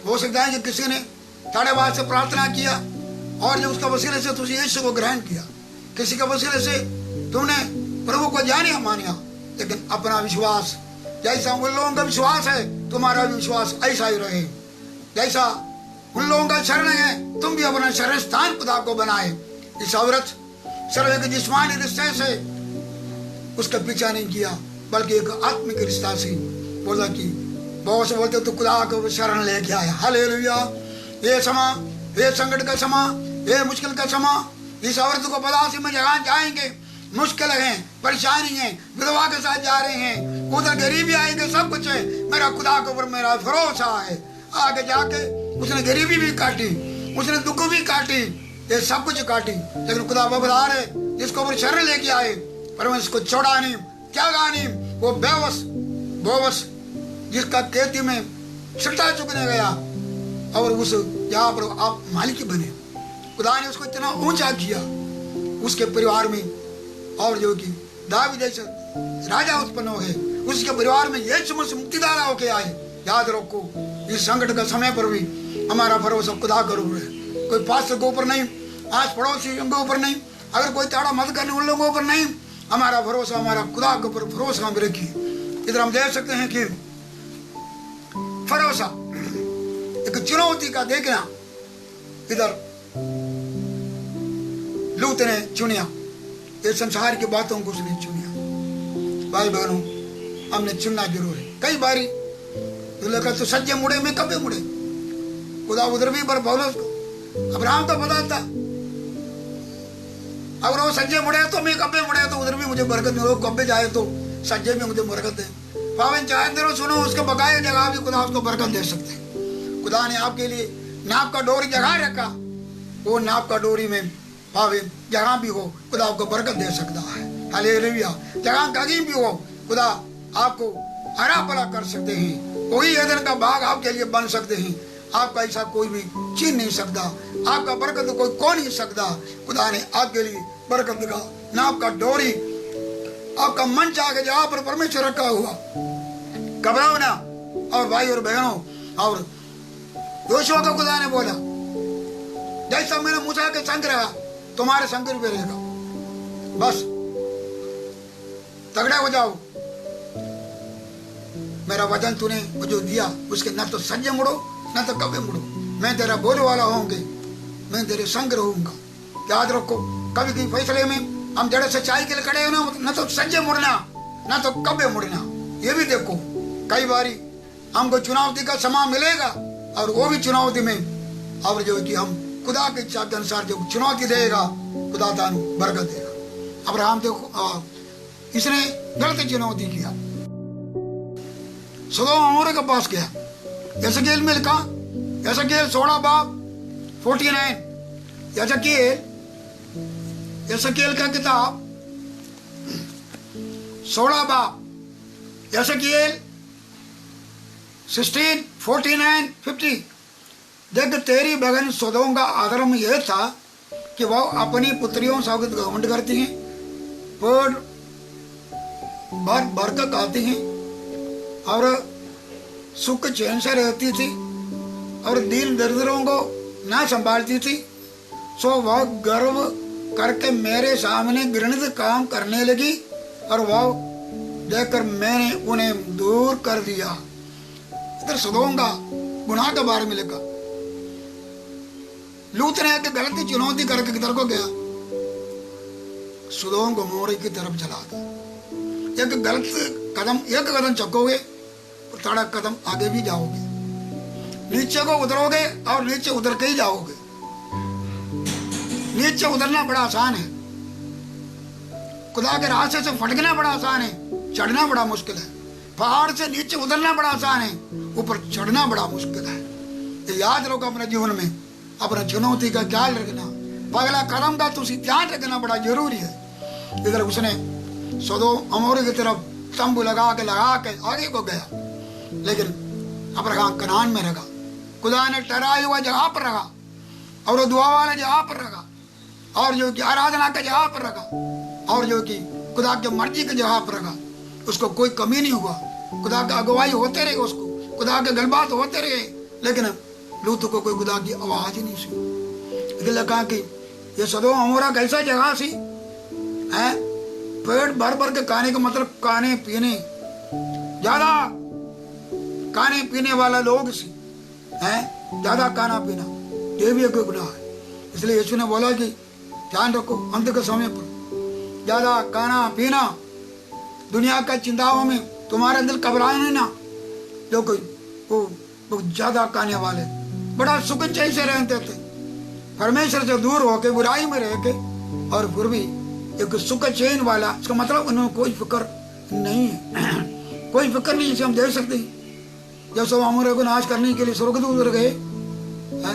हो सकता है कि किसी ने ताड़े बाद से प्रार्थना किया और जब उसका वसीले से तुझे यीशु को ग्रहण किया, किसी का वसीले से तुमने प्रभु को जाने माना, लेकिन अपना विश्वास जैसा उन लोगों का विश्वास है तुम्हारा भी विश्वास ऐसा ही रहे। जैसा उन लोगों का शरण है तुम भी अपना शरण स्थान खुदा को बनाए। इस औरत सिर्फ एक जिस्मानी रिश्ते से उसका पीछा नहीं किया, बल्कि एक आत्मिक रिश्ता से बोला कि बहुत से बोलते तो खुदा को शरण लेके आया। हालेलुया। ये समा, ये संकट का समा, ये मुश्किल का समा, इस औरत को पता से में जहाँ जाएंगे मुश्किल है, परेशानी है, विधवा के साथ जा रहे हैं, उधर गरीबी आएंगे, सब कुछ है, मेरा खुदा के ऊपर मेरा भरोसा है। आगे जाके उसने गरीबी भी काटी, उसने दुख भी काटी, ये सब कुछ काटी, लेकिन खुदा वफादार है, जिसको ऊपर शरण लेके आए परमेश्वर को छोड़ा नहीं, त्यागा नहीं। वो बोअज जिसका खेती में छिट्टा चुकने गया और उस जहाँ पर आप मालिक बने, खुदा ने उसको इतना ऊंचा किया, उसके परिवार में और जो कि दावीद जैसे राजा उत्पन्न हो गए, उसके परिवार में यीशु मसीह मुक्तिदाता होके आए। याद रखो, इस संकट का समय पर भी हमारा भरोसा खुदा के ऊपर है, कोई पास्टर के ऊपर नहीं, आज पड़ोसियों के ऊपर नहीं, अगर कोई ताड़ा मत करने उन लोगों के ऊपर नहीं, हमारा भरोसा हमारा खुदा के ऊपर भरोसा हम रखिए। इधर हम देख सकते हैं कि भरोसा एक चुनौती का देखना, इधर लूत ने चुनिया, ये संसार की बातों को उसने चुनिया। भाई बहनों, हमने चुनना जरूर है। कई बारी तो सज्जे मुड़े में कब्बे मुड़े, खुदा उधर भी पर पौलुस को अब्राहम तो पता था, अगर वो सज्जे मुड़े तो मैं कब्बे मुड़े तो उधर भी मुझे बरकत नहीं, कब्बे जाए तो सज्जे में मुझे बरकत है। पावन चाहे देरो सुनो, उसके बकाए जगह भी खुदा उसको बरकत दे सकते हैं। खुदा ने आपके लिए नाप का डोरी जगह रखा, वो नाप का डोरी में पावे जहां भी हो खुदा आपको बरकत दे सकता है। हालेलुया। जहां कहीं भी हो खुदा आपको हरा भरा कर सकते हैं, कोई एदन का बाग आपके लिए बन सकते हैं। आपका ऐसा कोई भी छीन नहीं सकता, आपका बरकत कोई खो नहीं सकता। खुदा ने आपके लिए बरकत का नाप का डोरी, आपका मन चाह के जहाँ पर परमेश्वर रखा हुआ, घबराओ ना। और भाई और बहनों, और योशुआ को खुदा ने बोला, जैसा मैंने मूसा के संग रहा तुम्हारे संग भी रहेगा। बस तगड़ा हो जाओ, मेरा वचन तूने मुझे दिया, उसके न तो सज्जे मुड़ो न तो कब्बे मुड़ो। मैं तेरा बोले वाला होंगे, मैं तेरे संग रहूंगा। याद रखो, कभी कभी फैसले में हम जड़े सच्चाई के लिए खड़े हो ना, न तो सज्जे मुड़ना न तो कब्बे मुड़ना। ये भी देखो, कई बारी हमको चुनौती का समय मिलेगा, और वो भी चुनौती में और जो कि हम खुदा की इच्छा के अनुसार जो चुनौती देगा, खुदा तानु बरकत देगा। अब्राहम देखो, इसने गलत चुनौती किया, सदोम अमोरा के पास गया। यशकेल में लिखा, यशकेल 16 बाब 49, यशकेल का किताब 16 बाब, यशकेल 16, 49, 50। देख, तेरी बहन सदोम का अधर्म यह था कि वह अपनी पुत्रियों से घमंड करती हैं, पेट भर भर कर खाती हैं और सुख चैन से रहती थी और दीन दरिद्रों को ना संभालती थी। सो वह गर्व करके मेरे सामने घृणित काम करने लगी और वह देखकर मैंने उन्हें दूर कर दिया। इधर सदोम का गुनाह के बारे में लिखा। लूत ने एक गलती चुनौती करके किधर को गया, सदोम को मोरे की तरफ चला गया। एक गलत कदम, एक कदम चकोगे तो थोड़ा कदम आगे भी जाओगे, नीचे को उतरोगे और नीचे उतर के ही जाओगे। नीचे उतरना बड़ा आसान है, खुदा के रास्ते से फटकना बड़ा आसान है, चढ़ना बड़ा मुश्किल है। पहाड़ से नीचे उतरना बड़ा आसान है, ऊपर चढ़ना बड़ा मुश्किल है। ये याद रखो, अपने जीवन में अपना चुनौती का ख्याल रखना, पहला कदम का तुसी ध्यान रखना बड़ा जरूरी है। इधर उसने सदोम अमोरा की तरफ तंबू लगा के आगे को गया, लेकिन अब्राहम कनान में रखा। खुदा ने ठहराया हुआ जगह पर रखा और वो दुआ वाले जगह पर रखा और जो कि आराधना के जगह पर रखा और जो कि खुदा की मर्जी की जगह पर रखा। उसको कोई कमी नहीं हुआ, खुदा का अगुवाई होते रहे, उसको खुदा के गलबात होते रहे, लेकिन लूत को कोई खुदा की आवाज नहीं सुनी। इसलिए कहा कि ये सदोम अमोरा कैसा जगह सी है, पेट भर भर के खाने का मतलब खाने पीने, ज्यादा खाने पीने वाला लोग सी है, ज्यादा खाना पीना, ये भी एक गुनाह है। इसलिए यीशु ने बोला कि ध्यान रखो, अंत के समय पर ज्यादा खाना पीना, दुनिया का चिंताओं में तुम्हारे दिल घबराए नहीं ना। जो कोई वो ज्यादा खाने वाले बड़ा सुख चैन से रहते थे, परमेश्वर से दूर होके बुराई में रह के, और फिर भी एक सुख चैन वाला, इसका मतलब उन्हें कोई फिक्र नहीं है, कोई फिक्र नहीं। इसे हम देख सकते हैं, जब सब अमोरा को नाश करने के लिए स्वर्गदूत उतर गए,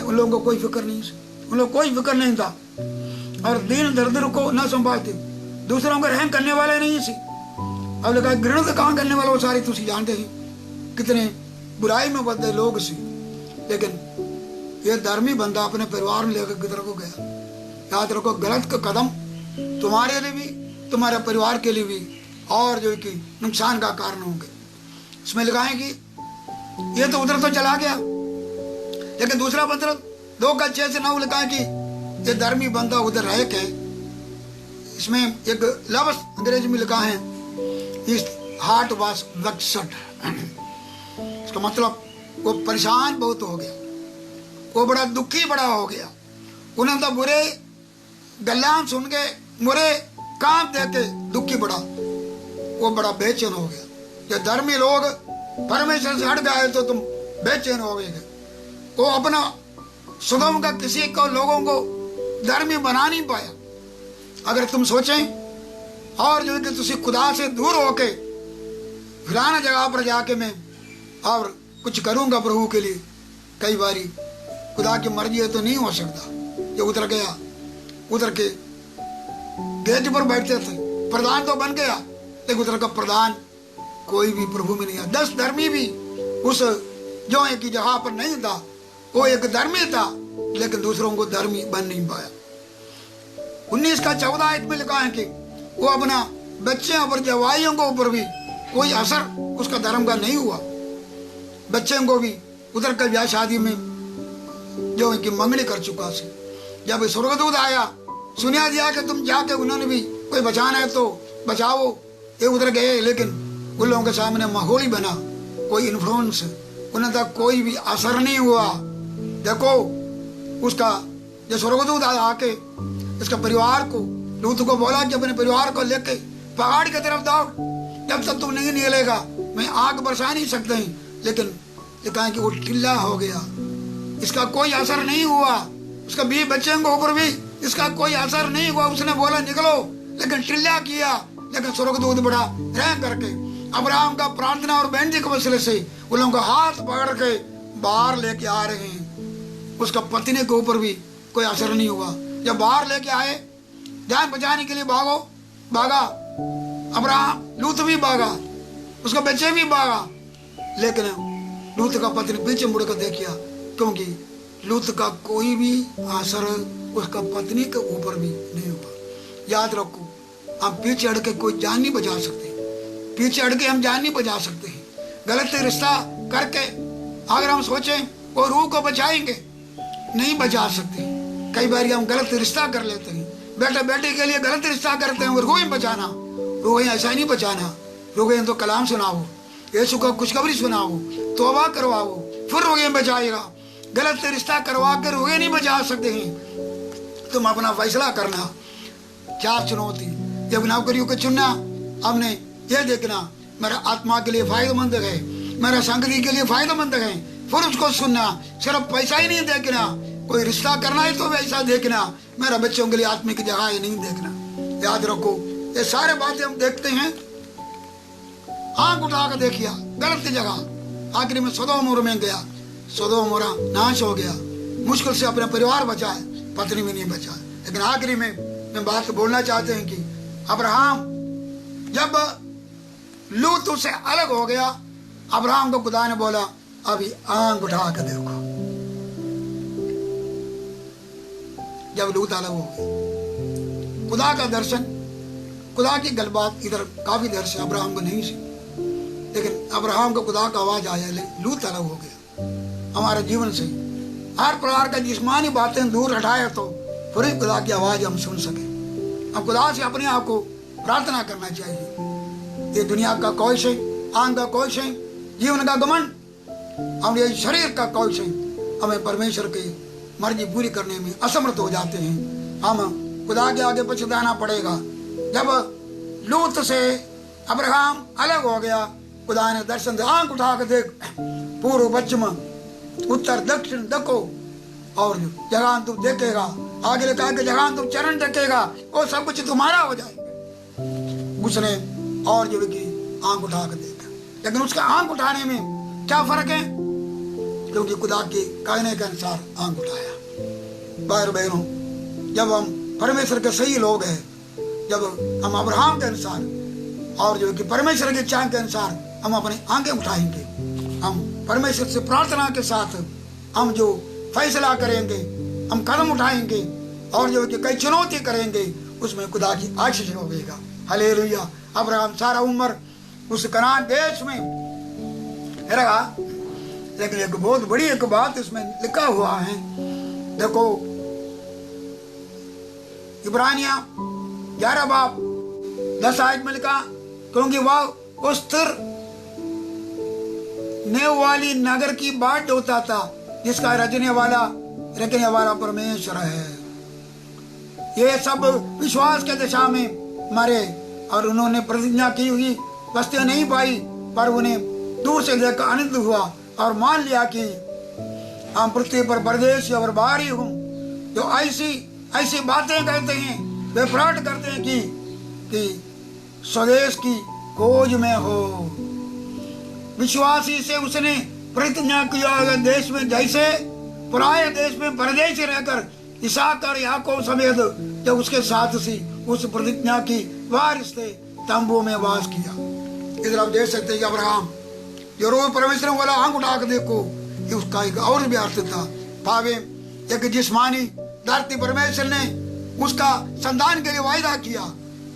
उन लोगों को कोई फिक्र नहीं, उन लोग कोई फिक्र नहीं था और दीन दरिद्र को न संभालते, दूसरों को रहम करने वाले नहीं सी। अब लगा घृणित काम करने वाले वो सारे तुम जानते हैं कितने बुराई में बदले लोग सी। लेकिन ये धर्मी बंदा अपने परिवार में लेकर किधर को गया। याद रखो, गलत का कदम तुम्हारे लिए भी, तुम्हारे परिवार के लिए भी और जो कि नुकसान का कारण होंगे। इसमें लिखा है कि ये तो उधर तो चला गया, लेकिन दूसरा पत्र 2:6-9 लिखा है कि ये धर्मी बंदा उधर रह के, इसमें एक लफ्ज अंग्रेजी में लिखा है, इस हार्ट वाज वेक्स्ड। इसका मतलब वो परेशान बहुत हो गया, वो बड़ा दुखी बड़ा हो गया। उन्हें तो बुरे गल्लान सुन के, बुरे काम देख के दुखी बड़ा, वो बड़ा बेचैन हो गया। ये धर्मी लोग परमेश्वर से हट गए तो तुम बेचैन हो गए। वो अपना सदोम का किसी को लोगों को धर्मी बना नहीं पाया। अगर तुम सोचें और जो कि तुम खुदा से दूर होके फलाना जगह पर जाके मैं और कुछ करूंगा प्रभु के लिए, कई बारी खुदा की मर्जी है तो नहीं हो सकता। ये उतर गया, उतर के गेट पर बैठते थे, प्रधान तो बन गया, लेकिन उतर का प्रधान कोई भी प्रभु में नहीं आया। 10 धर्मी भी उस जो एक जगह पर नहीं था, वो एक धर्मी था लेकिन दूसरों को धर्मी बन नहीं पाया। 19 का 14 में लिखा है कि वो अपना बच्चे और जवाइयों को ऊपर भी कोई असर उसका धर्म का नहीं हुआ। बच्चे को भी उधर का ब्याह शादी में जो इनकी मंगनी कर चुका से, जब स्वर्गदूत आया सुनिया दिया कि तुम जाके उन्होंने भी कोई बचाना है तो बचाओ, ये उधर गए, लेकिन उन लोगों के सामने माहौल ही बना, कोई इन्फ्लुएंस उन्हें तक कोई भी असर नहीं हुआ। देखो उसका जो स्वर्गदूत आया आके इसका परिवार को, लूत को बोला कि अपने परिवार को लेके पहाड़ की तरफ दौड़, जब तक तुम नहीं निकलेगा मैं आग बरसा नहीं सकते हैं। लेकिन ये कहा कि वो टिल्ला हो गया, इसका कोई असर नहीं हुआ, उसका भी बच्चे के ऊपर भी इसका कोई असर नहीं हुआ। उसने बोला निकलो, लेकिन टिल्ला किया। लेकिन स्वर्गदूत बड़ा रह करके अब्राहम का प्रार्थना और बेनती के वसीले से उन लोगों का हाथ पकड़ के बाहर लेके आ रहे हैं। उसका पत्नी के ऊपर भी कोई असर नहीं हुआ। जब बाहर लेके आए, जान बचाने के लिए भागा अब्राहम, लूत भी भागा, उसका बच्चे भी भागा, लेकिन लूत का पत्नी पीछे मुड़कर देखिया, क्योंकि लूत का कोई भी असर उसका पत्नी के ऊपर भी नहीं हुआ। याद रखो, हम पीछे हट के कोई जान नहीं बचा सकते, पीछे हट के हम जान नहीं बचा सकते हैं। गलत रिश्ता करके अगर हम सोचें वो रूह को बचाएंगे, नहीं बचा सकते। कई बार हम गलत रिश्ता कर लेते हैं, बेटा बेटे के लिए गलत रिश्ता करते हैं, रूह बचाना, रूह ऐसा नहीं बचाना। रूह तो कलाम सुनाओ, यीशु का खुशखबरी सुनाओ, तौबा करवाओ, फिर रूह बचाएगा। गलत रिश्ता करवा कर रूह नहीं बचा सकते हैं। तुम अपना फैसला करना, क्या चुनौती, जब नौकरियों को चुनना, हमने ये देखना मेरा आत्मा के लिए फायदेमंद है, मेरा संगति के लिए फायदेमंद है, फिर उसको सुनना। सिर्फ पैसा ही नहीं देखना, कोई रिश्ता करना है तो वैसा देखना, मेरा बच्चों के लिए आत्मिक जगह ही नहीं देखना। याद रखो, ये सारे बातें हम देखते हैं, आंख उठा कर देखिया गलत जगह। आखिरी में सदोम में गया, सदोम नाश हो गया, मुश्किल से अपना परिवार बचाए, पत्नी भी नहीं बचा। लेकिन आखिरी में मैं बात बोलना चाहते हैं कि अब्राहम जब लूत से अलग हो गया, अब्राहम को खुदा ने बोला अभी आंख उठा कर देखो। जब लूत अलग हो गया, खुदा का दर्शन, खुदा की गलबात इधर काफी देर से अब्राहम को नहीं सी, लेकिन अब्राहम को खुदा का आवाज आया, लूत अलग हो गया। हमारे जीवन से हर प्रकार का जिस्मानी बातें दूर हटाए तो फिर खुदा की आवाज हम सुन सके। हम खुदा से अपने आप को प्रार्थना करना चाहिए। ये दुनिया का कोश है, आंख का कोश है, जीवन का घमंड, हमारे शरीर का कोश है, हमें परमेश्वर की मर्जी पूरी करने में असमर्थ हो जाते हैं। हम खुदा के आगे पछताना पड़ेगा। जब लूत से अब्राहम अलग हो गया, खुदा ने दर्शन दे, आंख उठा कर देख, पूर्व पश्चिम उत्तर दक्षिण देखो, और जगह तुम देखेगा, आगे लिखा कि जगह तुम चरण देखेगा, वो सब कुछ तुम्हारा हो जाएगा। उसने और जो कि आंख उठा कर देखा, लेकिन उसका आंख उठाने में क्या फर्क है, क्योंकि खुदा के कहने के अनुसार आंख उठाया। भाई बहनों, जब हम परमेश्वर के सही लोग हैं, जब हम अब्राहम के अनुसार और जो कि परमेश्वर की चाह के अनुसार हम अपनी आंखें उठाएंगे, हम परमेश्वर से प्रार्थना के साथ हम जो फैसला करेंगे, हम कदम उठाएंगे और जो कि कई चुनौती करेंगे, उसमें खुदा की आशीष होगा। हालेलुया। अब्राहम सारा उम्र उस कनान देश में रहा, लेकिन एक बहुत बड़ी एक बात इसमें लिखा हुआ है, देखो इब्रानिया 11 बाब 10 आयत में लिखा, क्योंकि वह उस स्थिर नेव वाली नगर की बाट ढोता था जिसका रखने वाला परमेश्वर है। ये सब विश्वास के दिशा में मरे और उन्होंने प्रतिज्ञा की हुई वस्तुएं नहीं पाई, पर उन्हें दूर से देखकर आनंद हुआ और मान लिया कि हम पृथ्वी पर परदेशी और बाहरी हूँ। जो ऐसी बातें कहते हैं, वे प्रकट करते हैं कि स्वदेश की खोज में हो। विश्वासी से उसने प्रतिज्ञा किया, देश में जैसे पराये देश में परदेशी रहकर इसहाक और याकूब समेत जब उसके साथ सी उस प्रतिज्ञा की वारिस थे, तंबू में वास किया। इधर आप देख सकते हैं कि अब्राहम जो रोज परमेश्वर वाला आंख उठा कर देखो, ये उसका एक और भी अर्थ था। भावे एक जिस्मानी धरती परमेश्वर ने उसका संतान के लिए वायदा किया,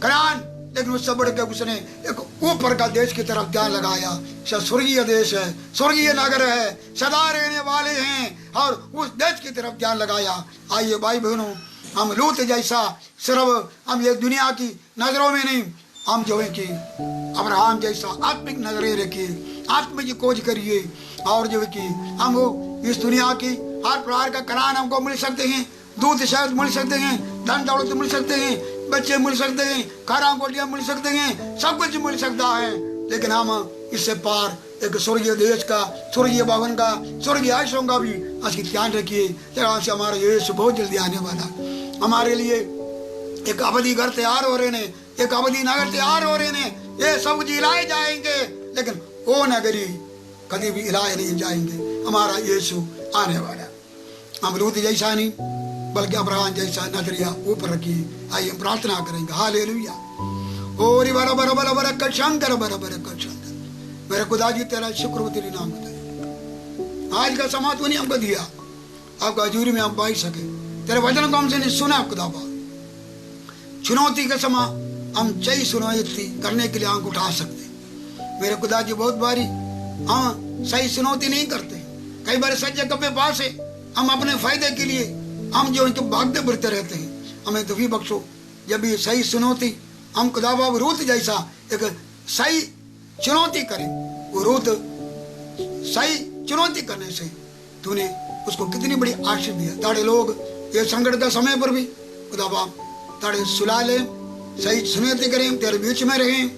कनान लेकिन उससे बढ़ के उसने एक ऊपर का देश की तरफ ध्यान लगाया। स्वर्गीय देश है, स्वर्गीय नगर है, सदा रहने वाले हैं, और उस देश की तरफ ध्यान लगाया। आइए भाई बहनों, हम लूत जैसा सिर्फ हम ये दुनिया की नजरों में नहीं, हम जो है कि अब्राहम जैसा आत्मिक नजरें रखिए, आत्मा की खोज करिए, और जो है कि हम इस दुनिया की हर प्रकार का कल्याण हमको मिल सकते हैं, दूध शहद मिल सकते हैं, धन दौलत मिल सकते हैं, बच्चे मिल सकते हैं, खाना गोलियां मिल सकते हैं, सब कुछ मिल सकता है, लेकिन हम इससे पार एक स्वर्गीय देश का, स्वर्गीय भवन का, स्वर्गीय आयशों का भी आज ध्यान रखिए। जहाँ से हमारा यीशु बहुत जल्दी आने वाला, हमारे लिए एक अवधि घर तैयार हो रहे ने, एक अवधि नगर तैयार हो रहे ने। ये सब कुछ इलाए जाएंगे, लेकिन वो नगरी कभी भी इलाए नहीं जाएंगे। हमारा यीशु आने वाला, हम लूत जैसा नहीं बल्कि अब्राहम जैसा नजरिया ऊपर रखिए। आइए हम प्रार्थना करेंगे। हालेलुया। ओरी बरा बरा बरा बरा कशंकर बरा बरा कशंकर। मेरे खुदा जी तेरा शुक्र तेरी नाम है। आज का समा तूने हमको दिया, आपका हजूरी में हम पाई सके, तेरे वचन को हमसे नहीं सुना खुदाबा। चुनौती का समा हम सही चुनौती करने के लिए आंख उठा सकते। मेरे खुदा जी बहुत बारी हम सही चुनौती नहीं करते, कई बार सच्चे कपे पास है, हम अपने फायदे के लिए हम जो इनको भागते फिरते रहते हैं। हमें तो भी बख्शो, जब ये सही चुनौती हम खुदाबा रूत जैसा एक सही चुनौती करें, वो रूत सही चुनौती करने से तूने उसको कितनी बड़ी आशीष दिया। ताड़े लोग ये संकट का समय पर भी खुदाबा ताड़े सुला ले, सही चुनौती करें, तेरे बीच में रहें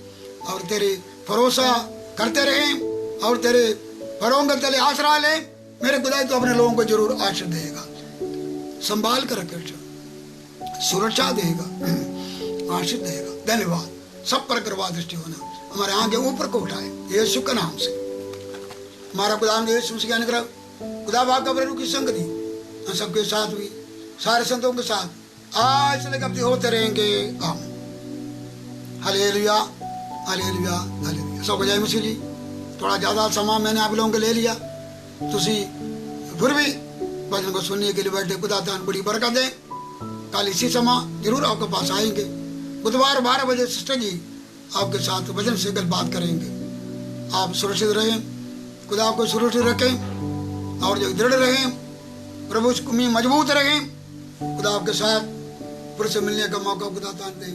और तेरे भरोसा करते रहें और तेरे फरों के तले आसरा ले। मेरे खुदा तो अपने लोगों को जरूर आशीष देगा, संभाल कर रखे, सुरक्षा देगा, आशीष देगा। धन्यवाद। सब पर कृपा दृष्टि होना, हमारे आगे ऊपर को उठाए यीशु के नाम से। हमारा खुदा यीशु मसीह का अनुग्रह, खुदा बाप का प्रभु की संगति हम सबके साथ हुई, सारे संतों के साथ आज से लेकर होते रहेंगे। आमीन। Hallelujah, hallelujah, hallelujah. सब जय मसीह जी। थोड़ा ज्यादा समय मैंने आप लोगों को ले लिया, तुसी फिर भी वचन को सुनने के लिए बैठे। खुदा दान बड़ी बरकत दे। कल इसी समय जरूर आपके पास आएंगे, बुधवार 12 बजे सिस्टर जी आपके साथ वचन से बात करेंगे। आप सुरक्षित रहें, खुदा आपको सुरक्षित रखें और जो दृढ़ रहें, प्रभु में मजबूत रहें। खुदा आपके साथ फिर से मिलने का मौका खुदा दान दे।